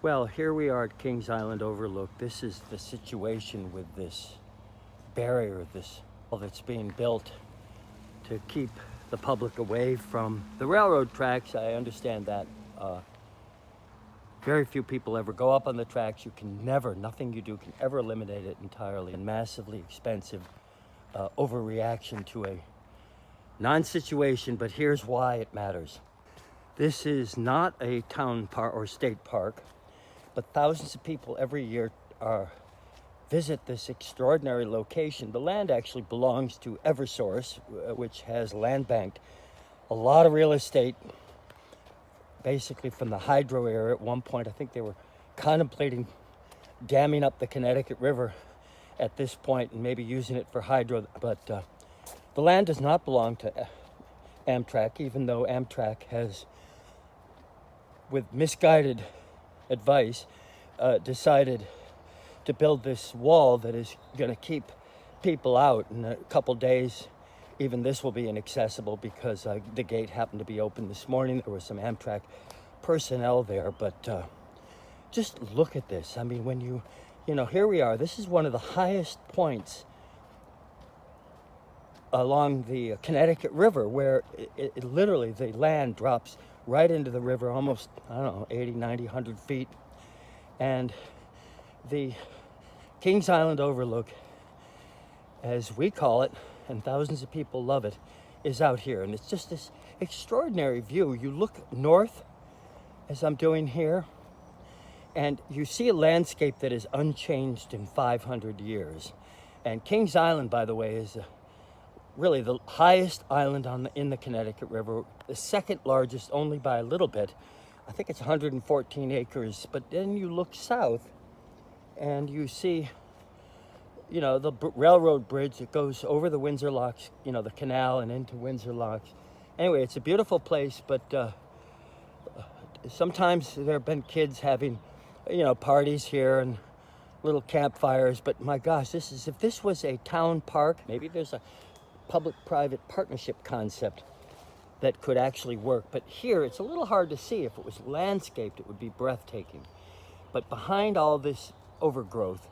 Well, here we are at Kings Island Overlook. This is the situation with this barrier, this wall that's being built to keep the public away from the railroad tracks. I understand that. Very few people ever go up on the tracks. You can never, nothing you do can ever eliminate it entirely. And massively expensive overreaction to a non-situation, but here's why it matters. This is not a town park or state park, but thousands of people every year visit this extraordinary location. The land actually belongs to Eversource, which has land banked a lot of real estate, basically from the hydro era. At one point, I think they were contemplating damming up the Connecticut River at this point and maybe using it for hydro, but the land does not belong to Amtrak, even though Amtrak has, with misguided advice, decided to build this wall that is going to keep people out. In a couple days, even this will be inaccessible because the gate happened to be open this morning. There was some Amtrak personnel there, but just look at this. I mean, when you know, here we are. This is one of the highest points along the Connecticut River, where it literally, the land drops right into the river, almost, I don't know, 80, 90, 100 feet. And the Kings Island Overlook, as we call it, and thousands of people love it, is out here. And it's just this extraordinary view. You look north, as I'm doing here, and you see a landscape that is unchanged in 500 years. And Kings Island, by the way, is really the highest island in the Connecticut River, the second largest only by a little bit. I think it's 114 acres. But then you look south and you see, you know, the railroad bridge that goes over the Windsor Locks, you know, the canal and into Windsor Locks. Anyway, it's a beautiful place, but sometimes there have been kids having, you know, parties here and little campfires. But my gosh, if this was a town park, maybe there's a public-private partnership concept that could actually work. But here, it's a little hard to see. If it was landscaped, it would be breathtaking. But behind all this overgrowth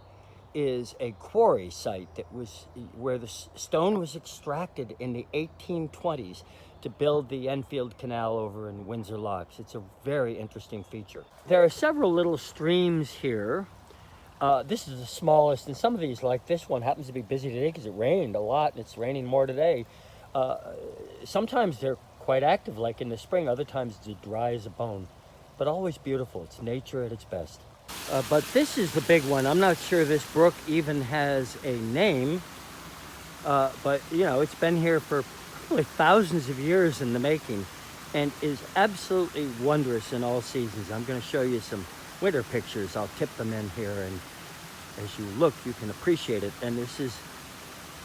is a quarry site that was where the stone was extracted in the 1820s to build the Enfield Canal over in Windsor Locks. It's a very interesting feature. There are several little streams here. This is the smallest, and some of these, like this one, happens to be busy today because it rained a lot, and it's raining more today. Sometimes they're quite active, like in the spring. Other times it's dry as a bone, but always beautiful. It's nature at its best. But this is the big one. I'm not sure this brook even has a name, but you know, it's been here for probably thousands of years in the making and is absolutely wondrous in all seasons. I'm going to show you some winter pictures. I'll tip them in here, and as you look, you can appreciate it. And this is,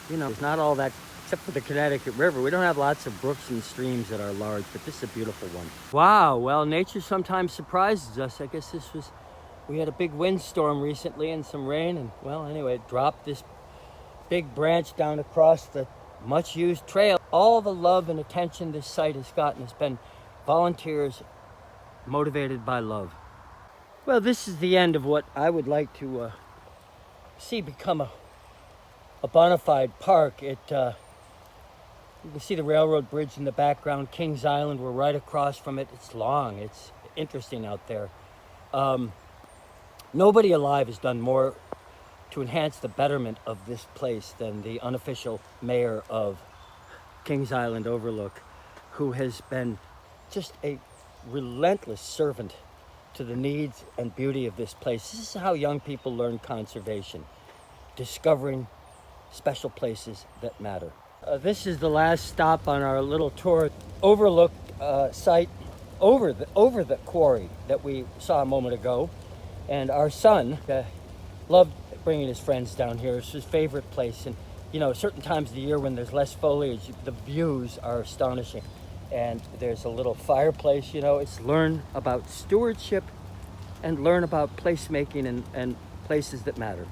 you know, it's not all that, except for the Connecticut River. We don't have lots of brooks and streams that are large, but this is a beautiful one. Wow, well, nature sometimes surprises us. I guess we had a big windstorm recently and some rain, and well, anyway, it dropped this big branch down across the much-used trail. All the love and attention this site has gotten has been volunteers motivated by love. Well, this is the end of what I would like to see become a bona fide park. You can see the railroad bridge in the background. Kings Island, we're right across from it. It's long. It's interesting out there. Nobody alive has done more to enhance the betterment of this place than the unofficial mayor of Kings Island Overlook, who has been just a relentless servant to the needs and beauty of this place. This is how young people learn conservation, discovering special places that matter. This is the last stop on our little tour. Overlook site over the quarry that we saw a moment ago. And our son loved bringing his friends down here. It's his favorite place. And, you know, certain times of the year when there's less foliage, the views are astonishing. And there's a little fireplace, you know. It's learn about stewardship and learn about placemaking and places that matter.